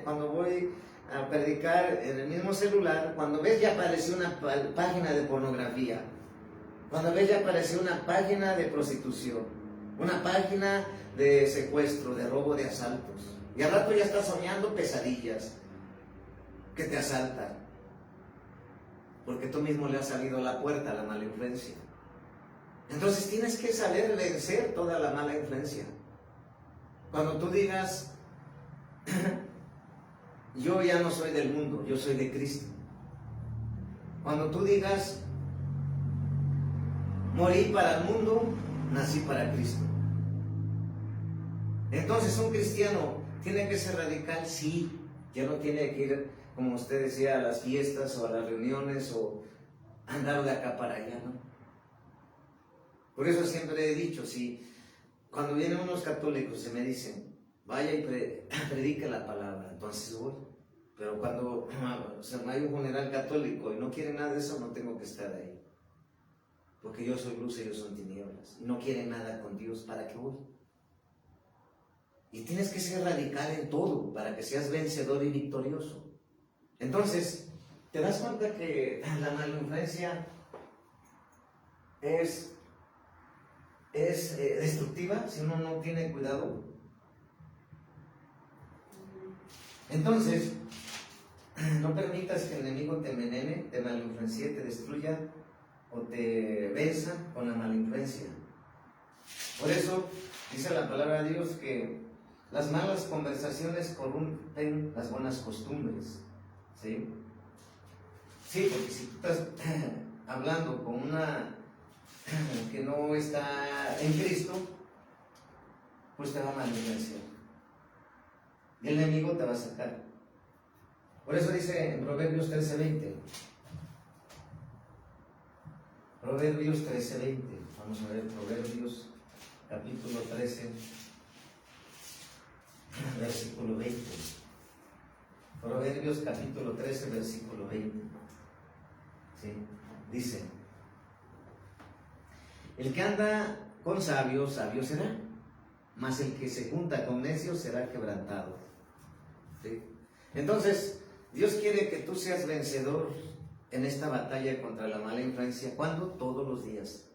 cuando voy a predicar en el mismo celular, cuando ves ya apareció una página de pornografía, cuando ves ya apareció una página de prostitución, una página de secuestro, de robo, de asaltos, y al rato ya estás soñando pesadillas que te asaltan, porque tú mismo le has salido a la puerta a la mala influencia. Entonces tienes que saber vencer toda la mala influencia. Cuando tú digas, yo ya no soy del mundo, yo soy de Cristo. Cuando tú digas, morí para el mundo, nací para Cristo. Entonces un cristiano tiene que ser radical, sí. Ya no tiene que ir, como usted decía, a las fiestas o a las reuniones o andar de acá para allá, ¿no? Por eso siempre he dicho, cuando vienen unos católicos y me dicen, vaya y predique la palabra, entonces voy. Pero cuando hay un funeral católico y no quieren nada de eso, no tengo que estar ahí. Porque yo soy luz y ellos son tinieblas. Y no quieren nada con Dios, ¿para qué voy? Y tienes que ser radical en todo para que seas vencedor y victorioso. Entonces, ¿te das cuenta que la mala influencia es destructiva si uno no tiene cuidado? Entonces, no permitas que el enemigo te envenene, te malinfluencie, te destruya o te venza con la malinfluencia. Por eso dice la palabra de Dios que las malas conversaciones corrompen las buenas costumbres. ¿Sí? Sí, porque si tú estás hablando con una que no está en Cristo, pues te va a malinfluenciar. Y el enemigo te va a sacar. Por eso dice en Proverbios 13:20. Proverbios 13:20. Vamos a ver Proverbios capítulo 13, versículo 20. Proverbios capítulo 13, versículo 20. ¿Sí? Dice: el que anda con sabios, sabio será, mas el que se junta con necios será quebrantado. ¿Sí? Entonces, Dios quiere que tú seas vencedor en esta batalla contra la mala influencia. ¿Cuándo? Todos los días.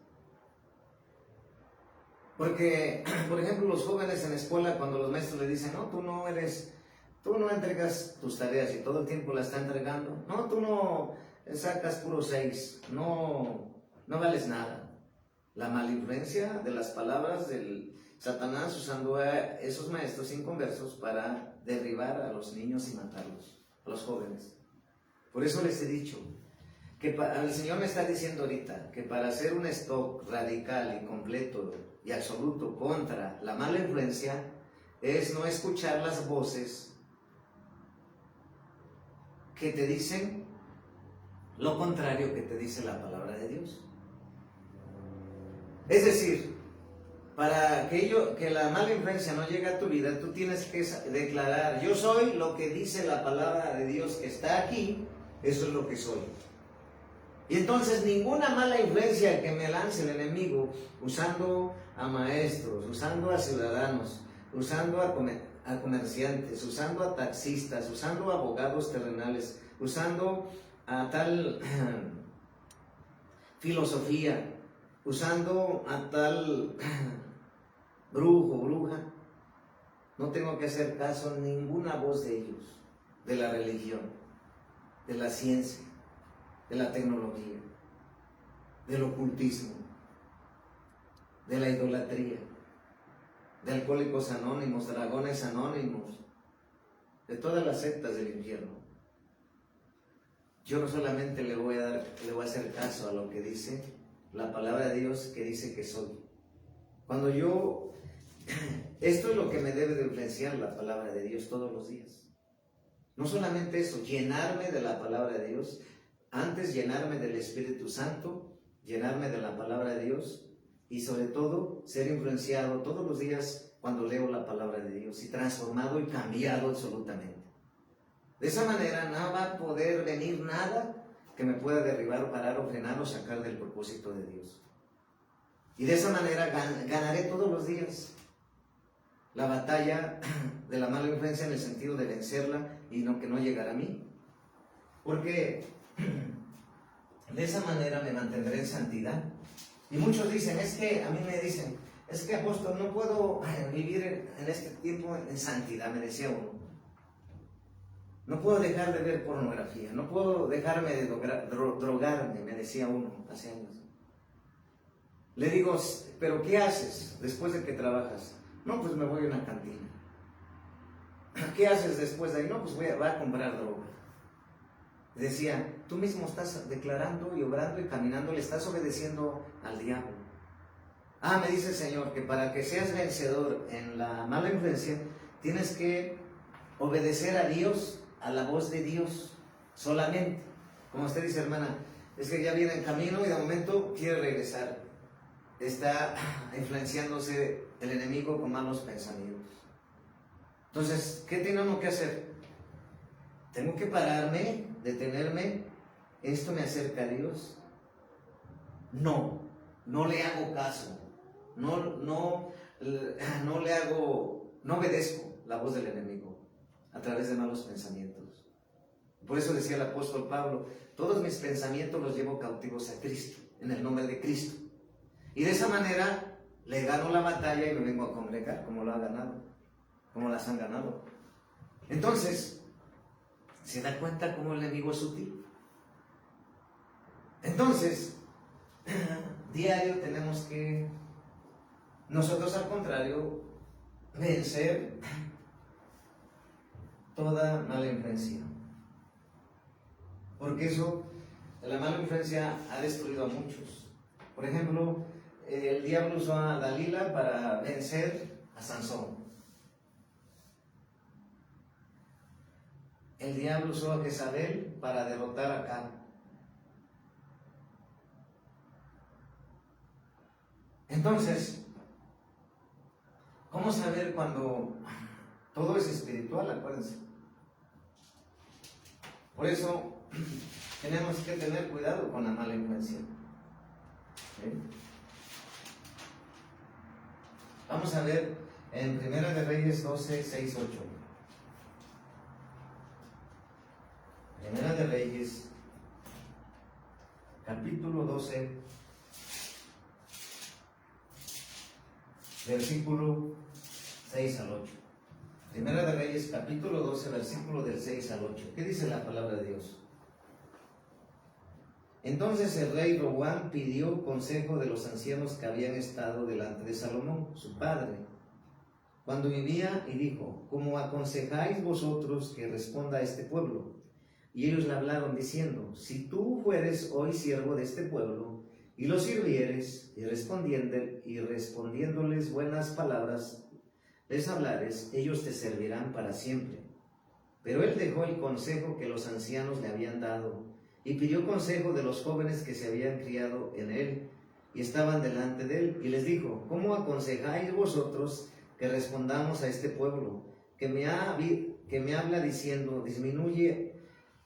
Porque, por ejemplo, los jóvenes en la escuela, cuando los maestros le dicen, no, tú no entregas tus tareas y todo el tiempo la está entregando. No, tú no sacas puro 6, no vales nada. La mala influencia de las palabras del Satanás usando a esos maestros inconversos para derribar a los niños y matarlos, a los jóvenes. Por eso les he dicho que el Señor me está diciendo ahorita que para hacer un stop radical y completo y absoluto contra la mala influencia es no escuchar las voces que te dicen lo contrario que te dice la palabra de Dios. Es decir, para que la mala influencia no llegue a tu vida, tú tienes que declarar: yo soy lo que dice la palabra de Dios que está aquí, eso es lo que soy. Y entonces ninguna mala influencia que me lance el enemigo, usando a maestros, usando a ciudadanos, usando a comerciantes, usando a taxistas, usando a abogados terrenales, usando a tal filosofía, usando a tal brujo, bruja, no tengo que hacer caso a ninguna voz de ellos, de la religión, de la ciencia, de la tecnología, del ocultismo, de la idolatría, de alcohólicos anónimos, dragones anónimos, de todas las sectas del infierno. Yo no solamente le voy a hacer caso a lo que dice la palabra de Dios, que dice que soy. Cuando esto es lo que me debe de influenciar la palabra de Dios todos los días. No solamente eso, llenarme de la palabra de Dios, antes llenarme del Espíritu Santo, llenarme de la palabra de Dios y sobre todo ser influenciado todos los días cuando leo la palabra de Dios y transformado y cambiado absolutamente. De esa manera no va a poder venir nada que me pueda derribar o parar o frenar o sacar del propósito de Dios. Y de esa manera ganaré todos los días la batalla de la mala influencia en el sentido de vencerla y que no llegará a mí. Porque de esa manera me mantendré en santidad. Y muchos dicen, a mí me dicen, es que apóstol, no puedo vivir en este tiempo en santidad, me decía uno. No puedo dejar de ver pornografía, no puedo dejarme de drogarme, me decía uno hace años. Le digo, ¿pero qué haces después de que trabajas? No, pues me voy a una cantina. ¿Qué haces después de ahí? No, pues voy a comprar droga. Decía, tú mismo estás declarando y obrando y caminando, le estás obedeciendo al diablo. Me dice el Señor que para que seas vencedor en la mala influencia, tienes que obedecer a Dios, a la voz de Dios solamente. Como usted dice, hermana, es que ya viene en camino y de momento quiere regresar. Está influenciándose el enemigo con malos pensamientos. Entonces, ¿qué tenemos que hacer? tengo que pararme, detenerme. ¿Esto me acerca a Dios? No, no le hago caso. No obedezco la voz del enemigo a través de malos pensamientos. Por eso decía el apóstol Pablo, todos mis pensamientos los llevo cautivos a Cristo, en el nombre de Cristo. Y de esa manera le gano la batalla y me vengo a congregar como lo ha ganado, como las han ganado. Entonces, ¿se da cuenta cómo el enemigo es sutil? Entonces, diario tenemos que, nosotros al contrario, vencer toda mala influencia. Porque eso, la mala influencia ha destruido a muchos. Por ejemplo, el diablo usó a Dalila para vencer a Sansón. El diablo usó a Jezabel para derrotar a Acab. Entonces, ¿cómo saber cuando todo es espiritual? Acuérdense. Por eso tenemos que tener cuidado con la mala influencia. ¿Sí? Vamos a ver en Primera de Reyes 12, 6, 8. Primera de Reyes, capítulo 12, versículo 6 al 8. Primera de Reyes, capítulo 12, versículo del 6 al 8. ¿Qué dice la palabra de Dios? Entonces el rey Roboam pidió consejo de los ancianos que habían estado delante de Salomón, su padre, cuando vivía, y dijo: ¿Cómo aconsejáis vosotros que responda a este pueblo? Y ellos le hablaron diciendo: si tú fueres hoy siervo de este pueblo, y los sirvieres, y respondiéndoles buenas palabras les hablares, ellos te servirán para siempre. Pero él dejó el consejo que los ancianos le habían dado, y pidió consejo de los jóvenes que se habían criado en él, y estaban delante de él, y les dijo: ¿cómo aconsejáis vosotros que respondamos a este pueblo, que me habla diciendo: disminuye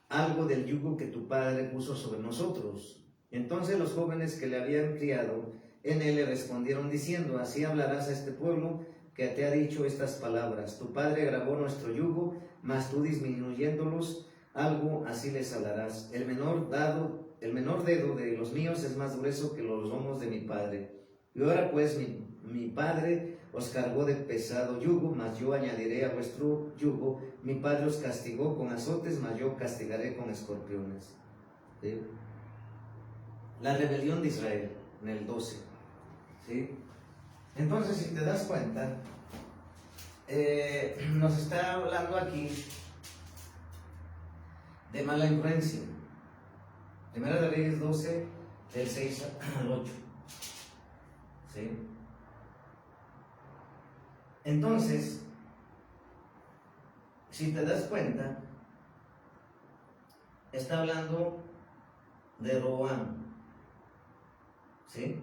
algo del yugo que tu padre puso sobre nosotros? Entonces los jóvenes que le habían criado en él le respondieron diciendo: así hablarás a este pueblo que te ha dicho estas palabras: tu padre agravó nuestro yugo, mas tú disminuyéndolos algo, así les hablarás. El menor dedo de los míos es más grueso que los lomos de mi padre. Y ahora pues mi padre os cargó de pesado yugo, mas yo añadiré a vuestro yugo. Mi padre os castigó con azotes, mas yo castigaré con escorpiones. ¿Sí? La rebelión de Israel, en el 12. ¿Sí? Entonces, si te das cuenta, nos está hablando aquí de mala influencia. Primera de Reyes 12, del 6 al 8. ¿Sí? Entonces, si te das cuenta, está hablando de Roboam. ¿Sí?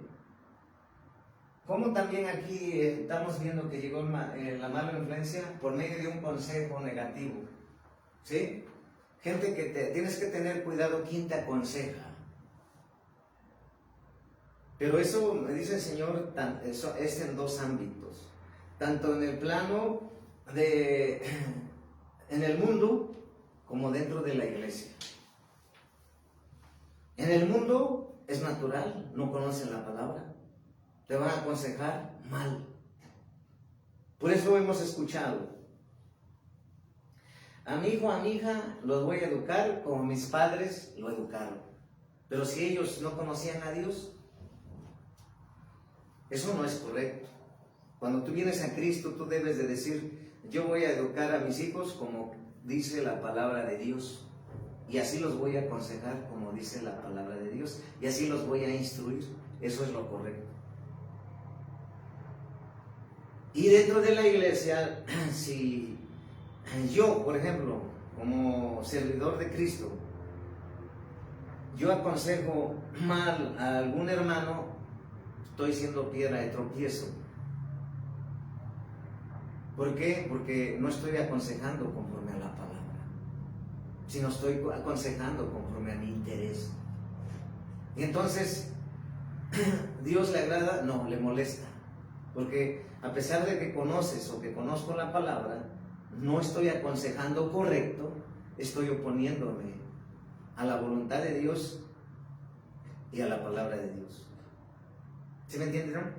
Como también aquí estamos viendo que llegó la mala influencia por medio de un consejo negativo. ¿Sí? Gente que tienes que tener cuidado quién te aconseja. Pero eso, me dice el Señor, eso es en dos ámbitos. Tanto en el plano en el mundo, como dentro de la iglesia. En el mundo es natural, no conocen la palabra, te van a aconsejar mal. Por eso hemos escuchado: a mi hijo, a mi hija los voy a educar como mis padres lo educaron. Pero si ellos no conocían a Dios, eso no es correcto. Cuando tú vienes a Cristo, tú debes de decir: yo voy a educar a mis hijos como dice la palabra de Dios, y así los voy a aconsejar como dice la palabra de Dios, y así los voy a instruir. Eso es lo correcto. Y dentro de la iglesia, si yo, por ejemplo, como servidor de Cristo, yo aconsejo mal a algún hermano, estoy siendo piedra de tropiezo. ¿Por qué? Porque no estoy aconsejando conforme a la palabra. si no estoy aconsejando conforme a mi interés? Y entonces, ¿Dios le agrada? No, le molesta. Porque a pesar de que conoces o que conozco la palabra, no estoy aconsejando correcto, estoy oponiéndome a la voluntad de Dios y a la palabra de Dios. ¿Sí me entienden?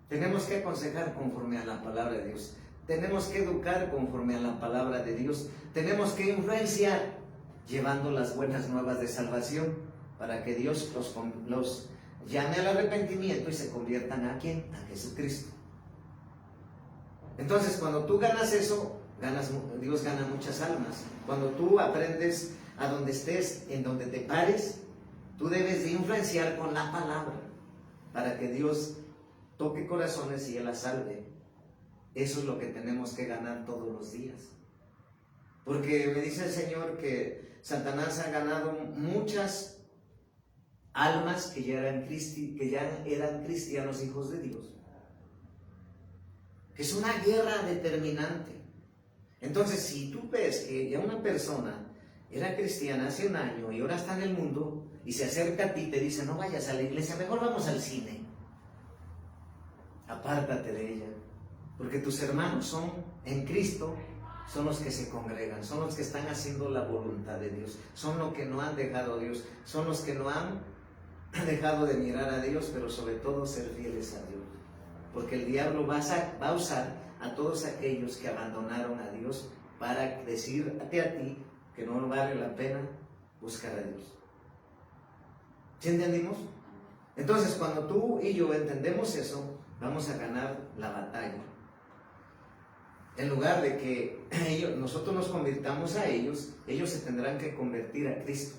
Tenemos que aconsejar conforme a la palabra de Dios. Tenemos que educar conforme a la palabra de Dios. Tenemos que influenciar llevando las buenas nuevas de salvación para que Dios los llame al arrepentimiento y se conviertan ¿a quién? A Jesucristo. Entonces, cuando tú ganas eso, Dios gana muchas almas. Cuando tú aprendes a donde estés, en donde te pares, tú debes de influenciar con la palabra para que Dios toque corazones y Él las salve. Eso es lo que tenemos que ganar todos los días. Porque me dice el Señor que Satanás ha ganado muchas almas que ya eran cristianos, hijos de Dios. Es una guerra determinante. Entonces, si tú ves que ya una persona era cristiana hace un año y ahora está en el mundo y se acerca a ti y te dice, no vayas a la iglesia, mejor vamos al cine, apártate de ella, porque tus hermanos son en Cristo, son los que se congregan, son los que están haciendo la voluntad de Dios, son los que no han dejado a Dios, son los que no han dejado de mirar a Dios, pero sobre todo ser fieles a Dios. Porque el diablo va a usar a todos aquellos que abandonaron a Dios para decirte a ti que no vale la pena buscar a Dios. ¿Sí entendimos? Entonces, cuando tú y yo entendemos eso, vamos a ganar la batalla. En lugar de que nosotros nos convirtamos a ellos, ellos se tendrán que convertir a Cristo.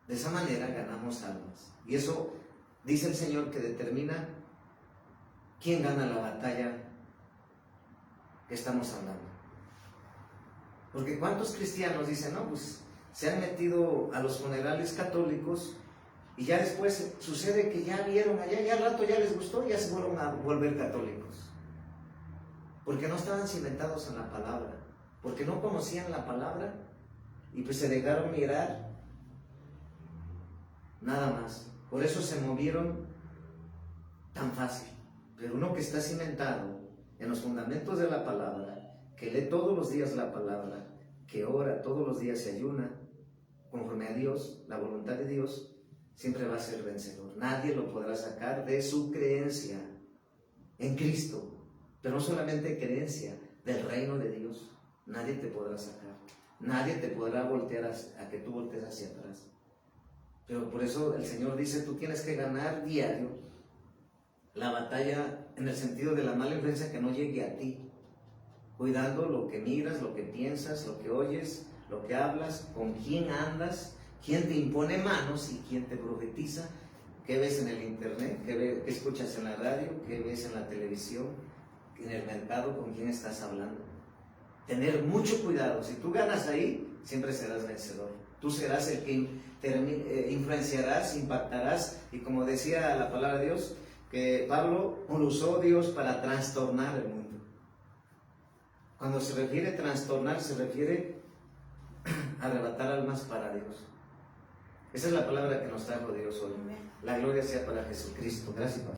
De esa manera ganamos almas. Y eso dice el Señor que determina quién gana la batalla que estamos hablando. Porque ¿cuántos cristianos dicen, no, pues se han metido a los funerales católicos y ya después sucede que ya vieron allá, ya al rato ya les gustó y ya se fueron a volver católicos? Porque no estaban cimentados en la palabra, porque no conocían la palabra y pues se dejaron mirar, nada más. Por eso se movieron tan fácil. Pero uno que está cimentado en los fundamentos de la palabra, que lee todos los días la palabra, que ora todos los días, se ayuna conforme a Dios, la voluntad de Dios, siempre va a ser vencedor. Nadie lo podrá sacar de su creencia en Cristo. Pero no solamente creencia, del reino de Dios. Nadie te podrá sacar. Nadie te podrá voltear a que tú voltees hacia atrás. Pero por eso el Señor dice, tú tienes que ganar diario la batalla en el sentido de la mala influencia que no llegue a ti. Cuidando lo que miras, lo que piensas, lo que oyes, lo que hablas, con quién andas, quién te impone manos y quién te profetiza, qué ves en el internet, qué escuchas en la radio, qué ves en la televisión, en el mercado, con quién estás hablando. Tener mucho cuidado. Si tú ganas ahí, siempre serás vencedor. Tú serás el que influenciarás, impactarás, y como decía la palabra de Dios, que Pablo lo usó Dios para trastornar el mundo. Cuando se refiere a trastornar, se refiere a arrebatar almas para Dios. Esa es la palabra que nos trajo Dios hoy. La gloria sea para Jesucristo. Gracias, Padre.